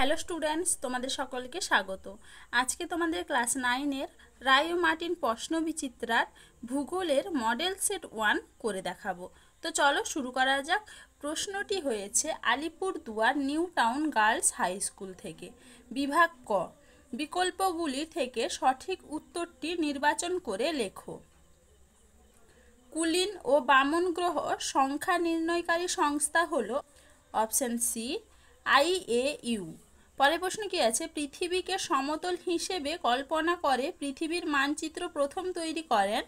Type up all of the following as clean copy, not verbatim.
Hello students, তোমাদের সকলকে স্বাগত। আজকে তোমাদের ক্লাস 9-এর রায় ও মার্টিন প্রশ্ন বিচিত্রার ভূগোলের মডেল সেট 1 করে দেখাবো। তো চলো শুরু করা যাক। প্রশ্নটি হয়েছে Alipurduar new town girls high school থেকে। বিভাগ ক, বিকল্পগুলি থেকে সঠিক উত্তরটি নির্বাচন করে লেখো। কুলিন ও বামন গ্রহ সংখ্যা নির্ণয়কারী সংস্থা হলো অপশন সি IAU। পরের প্রশ্ন কি আছে? পৃথিবীকে সমতল হিসেবে কল্পনা করে পৃথিবীর মানচিত্র প্রথম তৈরি করেন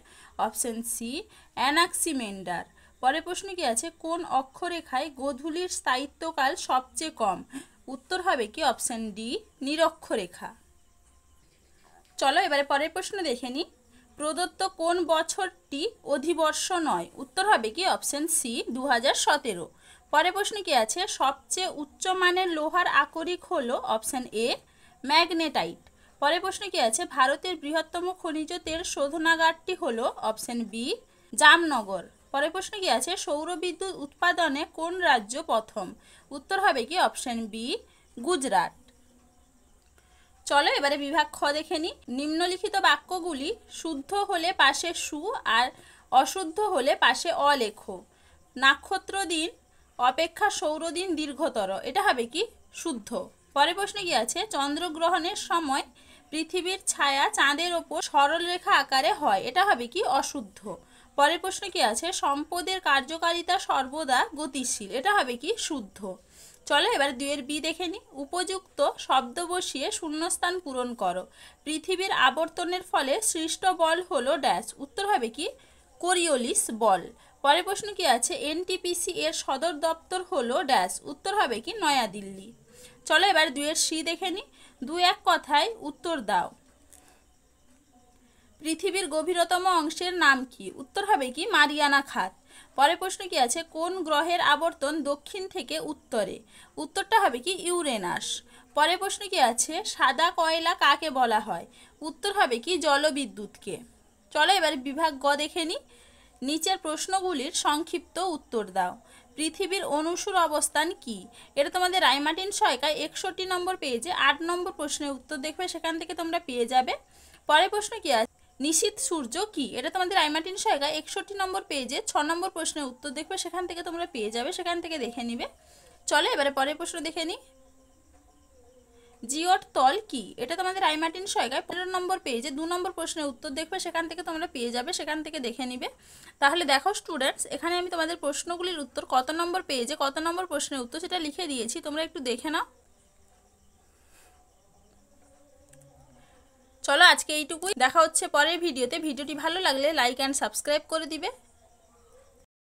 অপশন সি অ্যানাক্সিমেন্ডার। পরের প্রশ্ন কি আছে? কোন অক্ষরেখায় গোধূলির স্থায়িত্বকাল সবচেয়ে কম? উত্তর হবে কি অপশন ডি নিরক্ষরেখা। চলো এবারে পরের প্রশ্ন দেখে নিই। প্রদত্ত কোন বছরটি অধিবর্ষ নয়? উত্তর হবে কি অপশন সি 2017। পরের প্রশ্ন কি আছে? সবচেয়ে উচ্চমানের লোহার আকরিক হলো অপশন এ ম্যাগনেটাইট। পরের প্রশ্ন কি আছে? ভারতের বৃহত্তম খনিজ তেল শোধনাগারটি হলো অপশন বি জামনগর। পরের প্রশ্ন কি আছে? সৌর বিদ্যুৎ উৎপাদনে কোন রাজ্য প্রথম? উত্তর হবে কি অপশন বি গুজরাট। চলো এবারে বিভাগ খ দেখে নিই। নিম্নলিখিত বাক্যগুলি শুদ্ধ হলে পাশে সু আর অশুদ্ধ হলে পাশে অ লেখো। নক্ষত্র দিন অপেক্ষা সৌরদিন দীর্ঘতর, এটা হবে কি শুদ্ধ। পরের প্রশ্নে কি আছে? চন্দ্রগ্রহণের সময় পৃথিবীর ছায়া চাঁদের ওপর সরলরেখা আকারে হয়, এটা হবে কি অশুদ্ধ। পরের প্রশ্ন কি আছে? সম্পদের কার্যকারিতা সর্বদা গতিশীল, এটা হবে কি শুদ্ধ। চলো এবার 2-এর বি দেখে নিই। উপযুক্ত শব্দ বসিয়ে শূন্যস্থান পূরণ করো। পৃথিবীর আবর্তনের ফলে সৃষ্ট বল হলো ড্যাশ, উত্তর হবে কি কোরিওলিস বল। পরের প্রশ্ন কি আছে? NTPC এর সদর দপ্তর হলো ড্যাশ, উত্তর হবে কি নয়াদিল্লি। চলো এবার 2-এর সি দেখে নিই। 2-1 কথায় উত্তর দাও। পৃথিবীর গভীরতম অংশের নাম কি? উত্তর হবে কি মারিয়ানা খাত। পরের প্রশ্ন কি আছে? কোন গ্রহের আবর্তন দক্ষিণ থেকে উত্তরে? উত্তরটা হবে কি ইউরেনাস। পরের প্রশ্ন কি আছে? সাদা কয়লা কাকে বলা হয়? উত্তর হবে কি জলবিদ্যুৎকে। চলো এবার বিভাগ গ দেখে নিই। নিচের প্রশ্নগুলির সংক্ষিপ্ত উত্তর দাও। পৃথিবীর অনুসুর অবস্থান কি? এটা তোমাদের রায়মার্টিন সহায়িকায় 61 নম্বর পেজে 8 নম্বর প্রশ্নের উত্তর দেখবে, সেখান থেকে তোমরা পেয়ে যাবে। পরের প্রশ্ন কি আছে? নিশীথ সূর্য কি? এটা তোমাদের রায়মার্টিন সহায়িকায় 61 নম্বর পেজে 6 নম্বর প্রশ্নের উত্তর দেখবে, সেখান থেকে তোমরা পেয়ে যাবে, সেখান থেকে দেখে নিবে। চলো এবারে পরের প্রশ্ন দেখে নিই। জিওট তল কি? এটা তোমাদের রায়মার্টিন সহায়িকায় 15 নম্বর পেজে 2 নম্বর প্রশ্নের উত্তর দেখবে, সেখান থেকে তোমরা পেয়ে যাবে, সেখান থেকে দেখে নিবে। তাহলে দেখো স্টুডেন্টস, এখানে আমি তোমাদের প্রশ্নগুলির উত্তর কত নম্বর পেজে কত নম্বর প্রশ্নের উত্তর সেটা লিখে দিয়েছি, তোমরা একটু দেখে নাও। চলো আজকে এইটুকুই, দেখা হচ্ছে পরের ভিডিওতে। ভিডিওটি ভালো লাগলে লাইক অ্যান্ড সাবস্ক্রাইব করে দিবে।